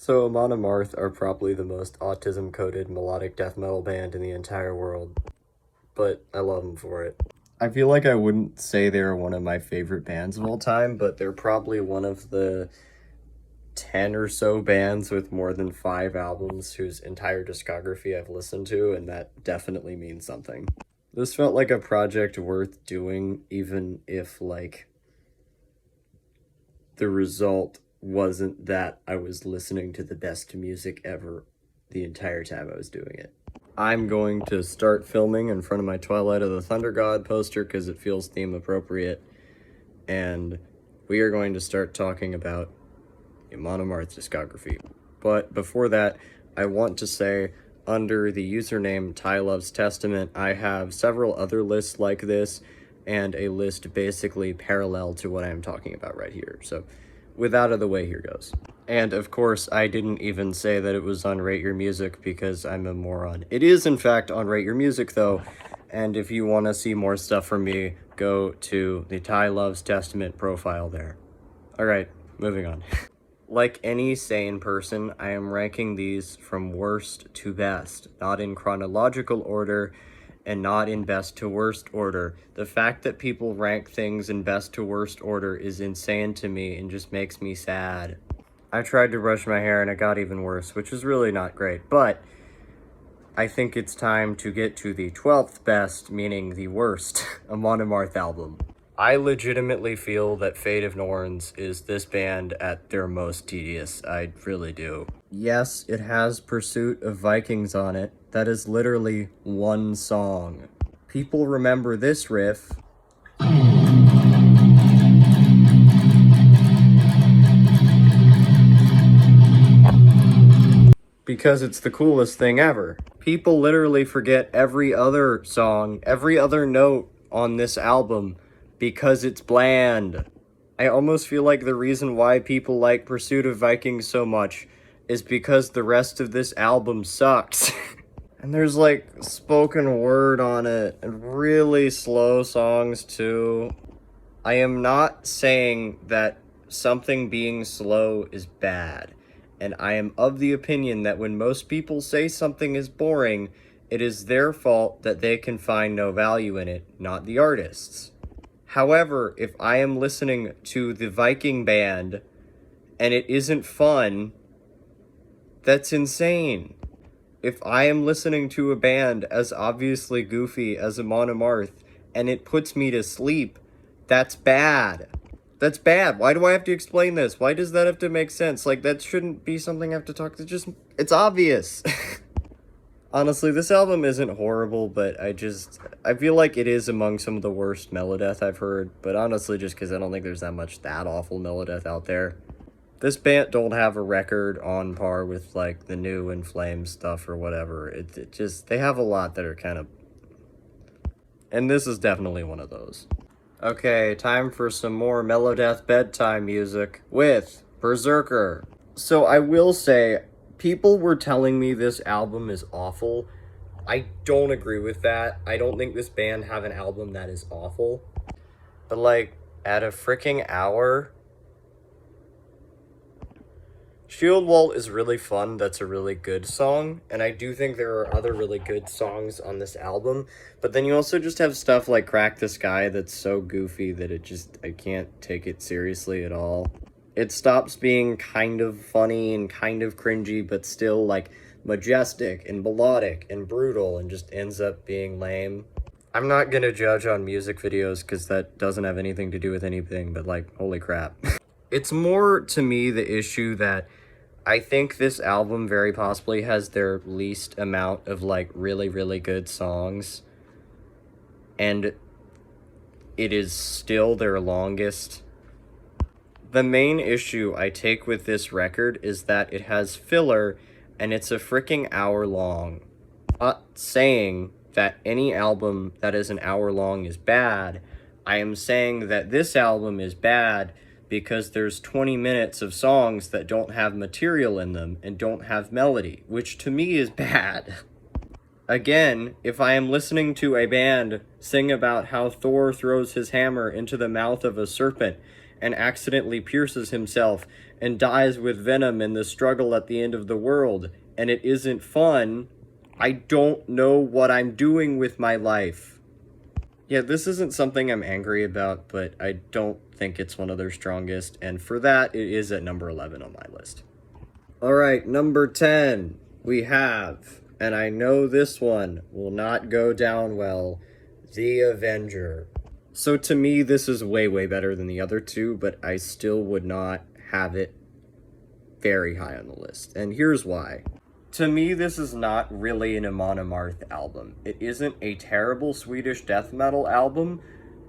So Amon and Amarth are probably the most autism-coded melodic death metal band in the entire world, but I love them for it. I feel like I wouldn't say they're one of my favorite bands of all time, but they're probably one of the 10 or so bands with more than 5 albums whose entire discography I've listened to, and that definitely means something. This felt like a project worth doing, even if, the result wasn't that I was listening to the best music ever the entire time I was doing it. I'm going to start filming in front of my Twilight of the Thunder God poster because it feels theme appropriate, and we are going to start talking about Amon Amarth's discography. But before that, I want to say, under the username Ty Loves Testament, I have several other lists like this, and a list basically parallel to what I'm talking about right here. So, with that out of the way, here goes. And of course, I didn't even say that it was on Rate Your Music because I'm a moron. It is, in fact, on Rate Your Music, though, and if you want to see more stuff from me, go to the Ty Loves Testament profile there. Alright, moving on. Like any sane person, I am ranking these from worst to best, not in chronological order, and not in best to worst order. The fact that people rank things in best to worst order is insane to me and just makes me sad. I tried to brush my hair and it got even worse, which is really not great, but I think it's time to get to the 12th best, meaning the worst, Amon Amarth album. I legitimately feel that Fate of Norns is this band at their most tedious. I really do. Yes, it has Pursuit of Vikings on it. That is literally one song. People remember this riff because it's the coolest thing ever. People literally forget every other song, every other note on this album because it's bland. I almost feel like the reason why people like Pursuit of Vikings so much is because the rest of this album sucks. And there's like spoken word on it, and really slow songs too. I am not saying that something being slow is bad, and I am of the opinion that when most people say something is boring, it is their fault that they can find no value in it, not the artists. However, if I am listening to the Viking band and it isn't fun, that's insane. If I am listening to a band as obviously goofy as Amon Amarth and it puts me to sleep, that's bad. That's bad. Why do I have to explain this? Why does that have to make sense? Like, that shouldn't be something I have to talk to. It's obvious. Honestly, this album isn't horrible, but I feel like it is among some of the worst Melodeath I've heard, but honestly, just because I don't think there's that awful Melodeath out there. This band don't have a record on par with, like, the new In Flames stuff or whatever. They have a lot that are kind of... And this is definitely one of those. Okay, time for some more Melodeath bedtime music with Berserker. So I will say, people were telling me this album is awful. I don't agree with that. I don't think this band have an album that is awful. But, like, at a freaking hour... Shield Wall is really fun. That's a really good song, and I do think there are other really good songs on this album, but then you also just have stuff like Crack the Sky that's so goofy that I can't take it seriously at all. It stops being kind of funny and kind of cringy, but still, like, majestic and melodic and brutal, and just ends up being lame. I'm not gonna judge on music videos because that doesn't have anything to do with anything, but, like, holy crap. It's more, to me, the issue that I think this album very possibly has their least amount of, like, really, really good songs. And it is still their longest. The main issue I take with this record is that it has filler, and it's a freaking hour long. Not saying that any album that is an hour long is bad. I am saying that this album is bad because there's 20 minutes of songs that don't have material in them and don't have melody, which to me is bad. Again, if I am listening to a band sing about how Thor throws his hammer into the mouth of a serpent and accidentally pierces himself and dies with venom in the struggle at the end of the world, and it isn't fun, I don't know what I'm doing with my life. Yeah, this isn't something I'm angry about, but I don't think it's one of their strongest, and for that, it is at number 11 on my list. Alright, number 10, we have, and I know this one will not go down well, The Avenger. So to me, this is way, way better than the other two, but I still would not have it very high on the list. And here's why. To me, this is not really an Amon Amarth album. It isn't a terrible Swedish death metal album,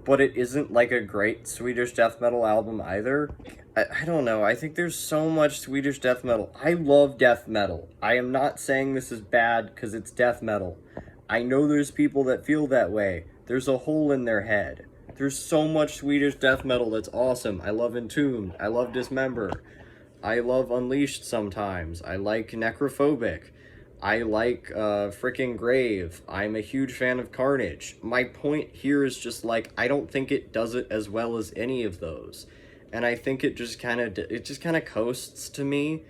but it isn't like a great Swedish death metal album either. I don't know, I think there's so much Swedish death metal. I love death metal. I am not saying this is bad because it's death metal. I know there's people that feel that way. There's a hole in their head. There's so much Swedish death metal that's awesome. I love Entombed. I love Dismember. I love Unleashed sometimes. I like Necrophobic. I like frickin' Grave. I'm a huge fan of Carnage. My point here is just like, I don't think it does it as well as any of those. And I think it just kind of coasts to me,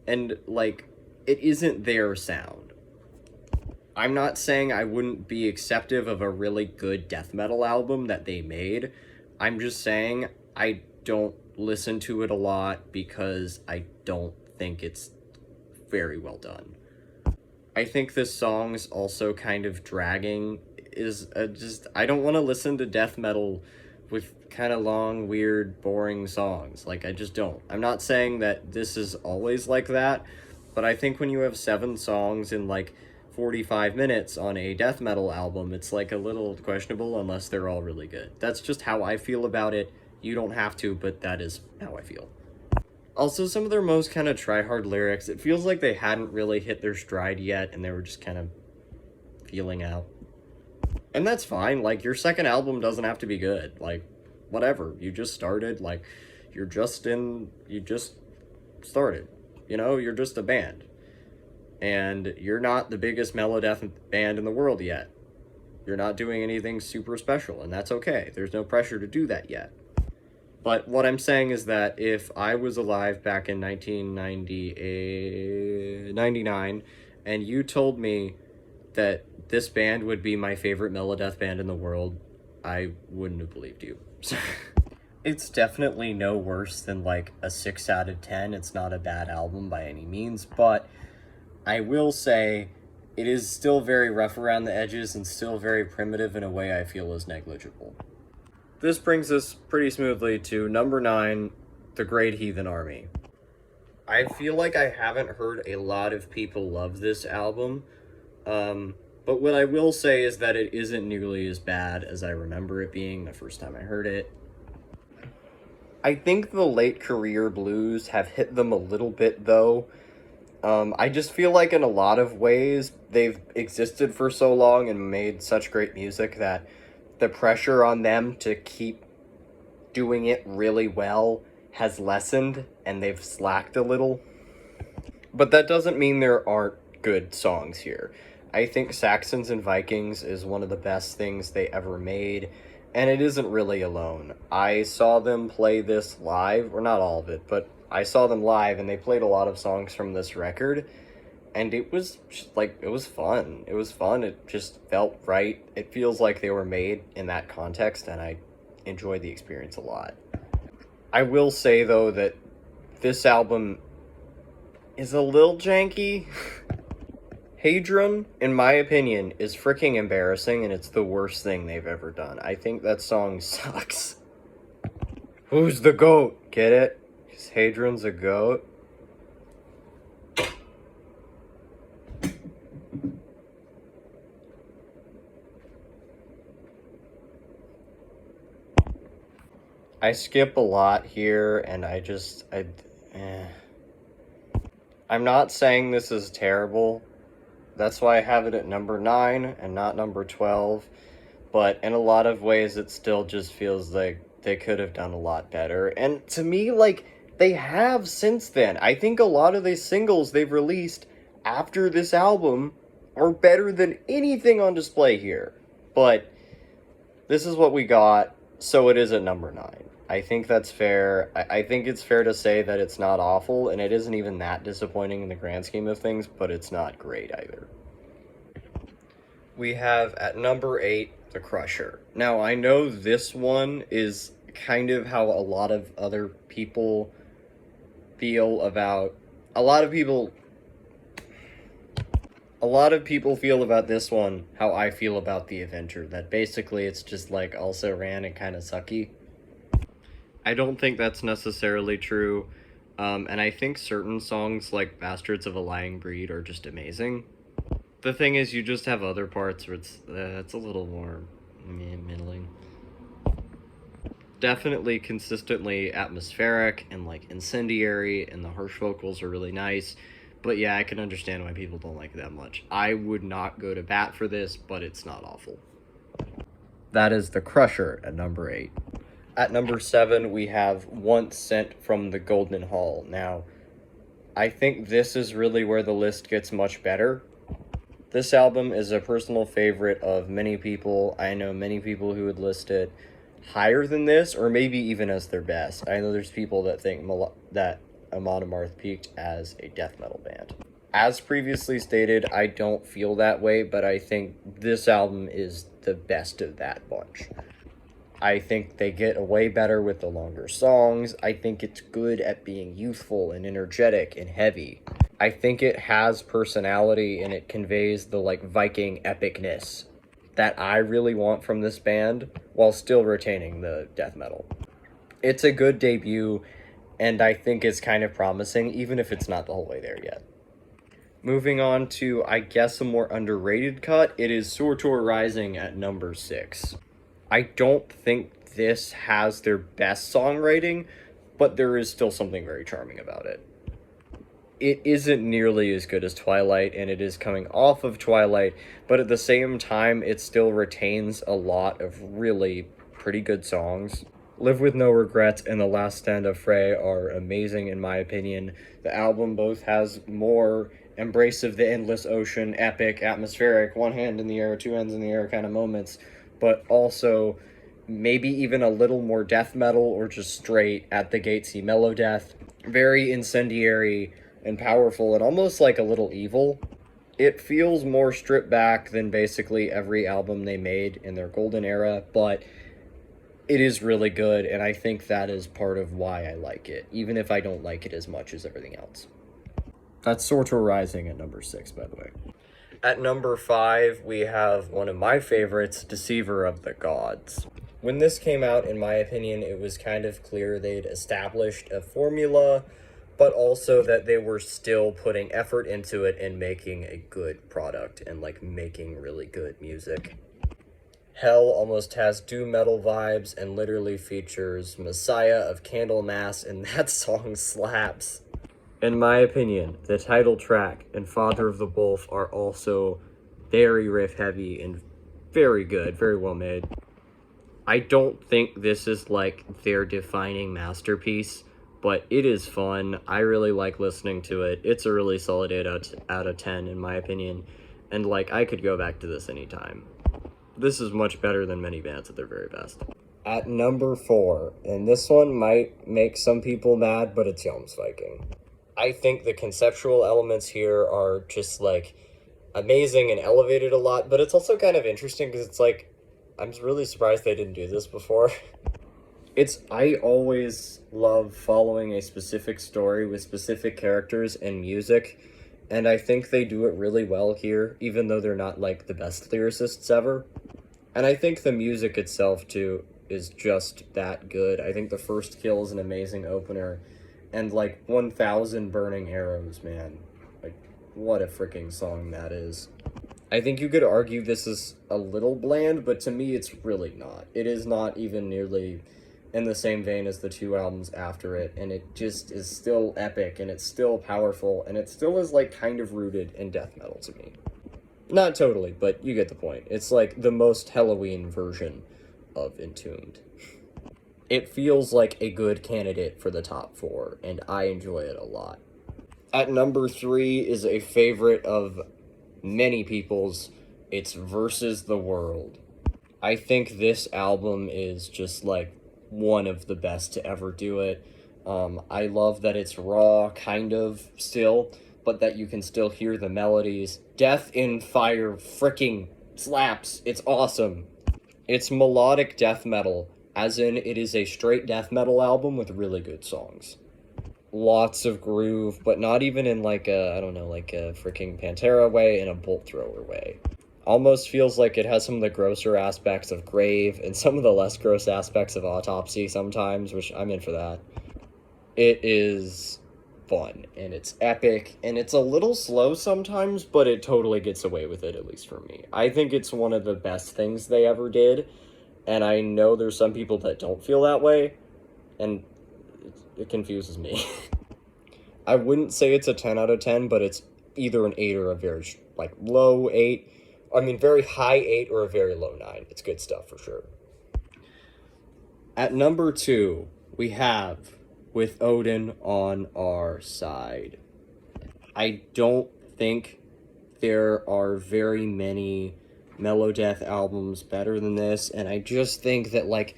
and like, it isn't their sound. I'm not saying I wouldn't be acceptive of a really good death metal album that they made. I'm just saying I don't listen to it a lot because I don't think it's very well done. I think this song's also kind of dragging. I don't want to listen to death metal with kind of long, weird, boring songs. Like, I just don't. I'm not saying that this is always like that, but I think when you have 7 songs in like 45 minutes on a death metal album, it's like a little questionable unless they're all really good. That's just how I feel about it. You don't have to, but that is how I feel. Also, some of their most kind of try-hard lyrics, it feels like they hadn't really hit their stride yet, and they were just kind of feeling out. And that's fine, like, your second album doesn't have to be good, like, whatever, you just started, like, you just started, you know, you're just a band. And you're not the biggest melodeath band in the world yet. You're not doing anything super special, and that's okay. There's no pressure to do that yet. But what I'm saying is that if I was alive back in 1999, and you told me that this band would be my favorite melodeath band in the world, I wouldn't have believed you. It's definitely no worse than like a 6 out of 10. It's not a bad album by any means, but I will say it is still very rough around the edges and still very primitive in a way I feel is negligible. This brings us pretty smoothly to number 9, The Great Heathen Army. I feel like I haven't heard a lot of people love this album, but what I will say is that it isn't nearly as bad as I remember it being the first time I heard it. I think the late career blues have hit them a little bit, though. I just feel like in a lot of ways, they've existed for so long and made such great music that the pressure on them to keep doing it really well has lessened, and they've slacked a little. But that doesn't mean there aren't good songs here. I think Saxons and Vikings is one of the best things they ever made, and it isn't really alone. I saw them play this live, or not all of it, but I saw them live, and they played a lot of songs from this record, and it was just, like, it was fun. It was fun. It just felt right. It feels like they were made in that context, and I enjoyed the experience a lot. I will say, though, that this album is a little janky. Hadron, in my opinion, is freaking embarrassing, and it's the worst thing they've ever done. I think that song sucks. Who's the goat? Get it? Because Hadron's a goat. I skip a lot here, and I'm not saying this is terrible. That's why I have it at number 9 and not number 12. But in a lot of ways, it still just feels like they could have done a lot better. And to me, like, they have since then. I think a lot of these singles they've released after this album are better than anything on display here. But this is what we got, so it is at number 9. I think that's fair. I think it's fair to say that it's not awful, and it isn't even that disappointing in the grand scheme of things, but it's not great either. We have at number 8, The Crusher. Now, I know this one is kind of how a lot of other people feel about... A lot of people feel about this one how I feel about The Avenger, that basically it's just like also ran and kind of sucky. I don't think that's necessarily true, and I think certain songs like Bastards of a Lying Breed are just amazing. The thing is, you just have other parts where it's a little more middling. Definitely consistently atmospheric and like incendiary, and the harsh vocals are really nice. But yeah, I can understand why people don't like it that much. I would not go to bat for this, but it's not awful. That is The Crusher at number 8. At number 7, we have Once Sent from the Golden Hall. Now, I think this is really where the list gets much better. This album is a personal favorite of many people. I know many people who would list it higher than this, or maybe even as their best. I know there's people that think that Amon Amarth peaked as a death metal band. As previously stated, I don't feel that way, but I think this album is the best of that bunch. I think they get way better with the longer songs. I think it's good at being youthful and energetic and heavy. I think it has personality and it conveys the like Viking epicness that I really want from this band while still retaining the death metal. It's a good debut, and I think it's kind of promising, even if it's not the whole way there yet. Moving on to, I guess, a more underrated cut, it is Surtur Rising at number 6. I don't think this has their best songwriting, but there is still something very charming about it. It isn't nearly as good as Twilight, and it is coming off of Twilight, but at the same time, it still retains a lot of really pretty good songs. Live With No Regrets and The Last Stand of Frey are amazing in my opinion. The album both has more Embrace of the Endless Ocean, epic, atmospheric, one hand in the air, two hands in the air kind of moments, but also maybe even a little more death metal or just straight at the gatesy mellow death. Very incendiary and powerful and almost like a little evil. It feels more stripped back than basically every album they made in their golden era, but it is really good, and I think that is part of why I like it, even if I don't like it as much as everything else. That's Surtur Rising at number 6, by the way. At number 5, we have one of my favorites, Deceiver of the Gods. When this came out, in my opinion, it was kind of clear they'd established a formula, but also that they were still putting effort into it and making a good product and, like, making really good music. Hell almost has doom metal vibes and literally features Messiah of Candlemas, and that song slaps. In my opinion, the title track and Father of the Wolf are also very riff heavy and very good, very well made. I don't think this is like their defining masterpiece, but it is fun. I really like listening to it. It's a really solid 8 out of 10 in my opinion, and like I could go back to this anytime. This is much better than many bands at their very best. At number 4, and this one might make some people mad, but it's Viking. I think the conceptual elements here are just, like, amazing and elevated a lot, but it's also kind of interesting because it's like, I'm really surprised they didn't do this before. I always love following a specific story with specific characters and music, and I think they do it really well here, even though they're not, like, the best lyricists ever. And I think the music itself, too, is just that good. I think The First Kill is an amazing opener. And, like, 1,000 Burning Arrows, man. Like, what a freaking song that is. I think you could argue this is a little bland, but to me it's really not. It is not even nearly in the same vein as the 2 albums after it, and it just is still epic, and it's still powerful, and it still is, like, kind of rooted in death metal to me. Not totally, but you get the point. It's, like, the most Halloween version of Entombed. It feels like a good candidate for the top 4, and I enjoy it a lot. At number 3 is a favorite of many people's. It's Versus the World. I think this album is just, like, one of the best to ever do it. I love that it's raw, kind of, still, but that you can still hear the melodies. Death in Fire fricking slaps. It's awesome. It's melodic death metal, as in it is a straight death metal album with really good songs. Lots of groove, but not even in like a, I don't know, like a freaking Pantera way, in a bolt thrower way. Almost feels like it has some of the grosser aspects of Grave and some of the less gross aspects of Autopsy sometimes, which I'm in for that. It is fun, and it's epic, and it's a little slow sometimes, but it totally gets away with it, at least for me. I think it's one of the best things they ever did, and I know there's some people that don't feel that way, and it confuses me. I wouldn't say it's a 10 out of 10, but it's either an 8 or a very, like, low 8. I mean, very high 8 or a very low 9. It's good stuff, for sure. At number 2, we have With Odin on Our Side. I don't think there are very many Melodeath albums better than this, and I just think that, like,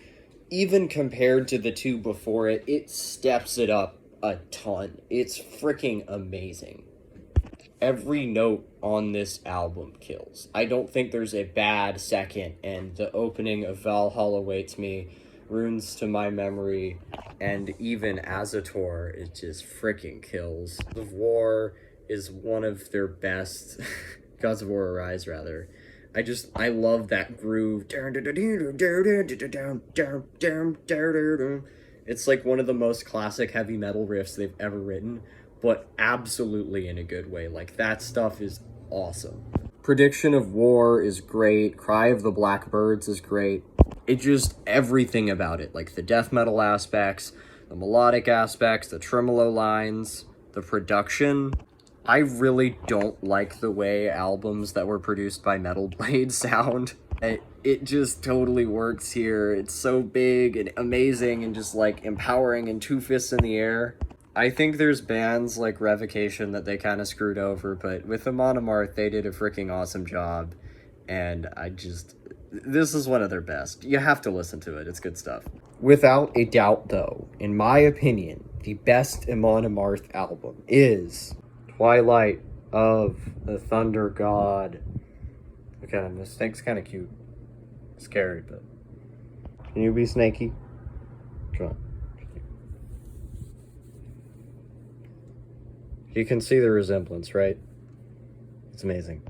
even compared to the two before it, it steps it up a ton. It's freaking amazing. Every note on this album kills. I don't think there's a bad second, and the opening of Valhalla Waits Me, Runes to My Memory, and even Azator, it just freaking kills. Gods of War is one of their best. Gods of War Arise, rather. I love that groove. It's like one of the most classic heavy metal riffs they've ever written, but absolutely in a good way. Like, that stuff is awesome. Prediction of War is great. Cry of the Blackbirds is great. It just, everything about it, like the death metal aspects, the melodic aspects, the tremolo lines, the production. I really don't like the way albums that were produced by Metal Blade sound. It just totally works here. It's so big and amazing and just, like, empowering and two fists in the air. I think there's bands like Revocation that they kind of screwed over, but with Amon Amarth, they did a freaking awesome job. And this is one of their best. You have to listen to it. It's good stuff. Without a doubt, though, in my opinion, the best Amon Amarth album is Twilight of the Thunder God. Okay, this snake's kind of cute. Scary, but... Can you be snaky? Come on. You can see the resemblance, right? It's amazing.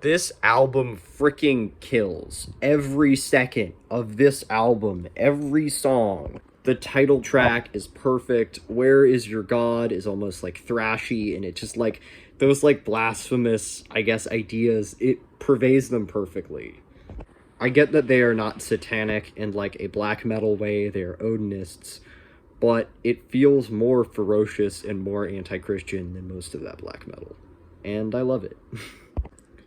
This album freaking kills. Every second of this album, every song. The title track is perfect. Where Is Your God is almost like thrashy, and it just like those like blasphemous, I guess, ideas, it purveys them perfectly. I get that they are not satanic in like a black metal way, they are Odinists, but it feels more ferocious and more anti-Christian than most of that black metal. And I love it.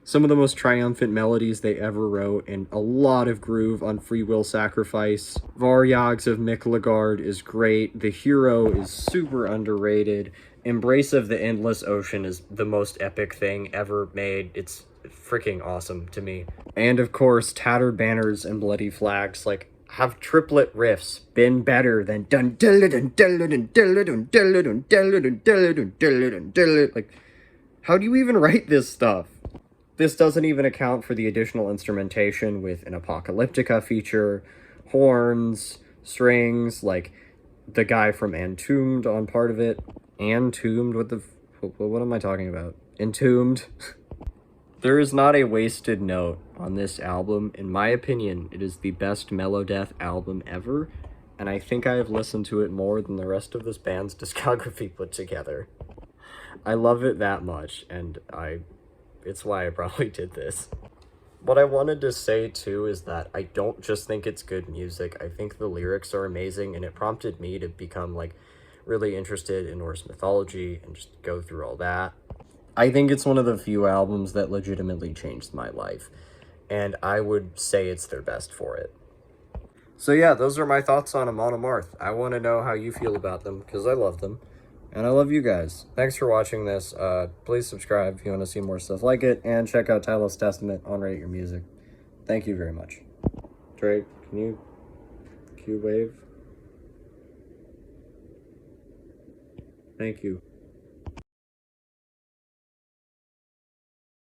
Some of the most triumphant melodies they ever wrote, and a lot of groove on Free Will Sacrifice. Varyags of Miklagard is great. The Hero is super underrated. Embrace of the Endless Ocean is the most epic thing ever made. It's freaking awesome to me. And of course, Tattered Banners and Bloody Flags, like, have triplet riffs been better than dun dun dun dun dun dun dun dun dun dun dun. Like, how do you even write this stuff? This doesn't even account for the additional instrumentation with an Apocalyptica feature, horns, strings, like the guy from Entombed on part of it. Entombed? What am I talking about? Entombed? There is not a wasted note on this album. In my opinion, it is the best Melodeath album ever, and I think I have listened to it more than the rest of this band's discography put together. I love it that much, and it's why I probably did this. What I wanted to say, too, is that I don't just think it's good music. I think the lyrics are amazing, and it prompted me to become, like, really interested in Norse mythology and just go through all that. I think it's one of the few albums that legitimately changed my life, and I would say it's their best for it. So yeah, those are my thoughts on Amon Amarth. I want to know how you feel about them, because I love them. And I love you guys. Thanks for watching this. Please subscribe if you want to see more stuff like it. And check out Talos Testament on Rate Your Music. Thank you very much. Drake, can you wave? Thank you.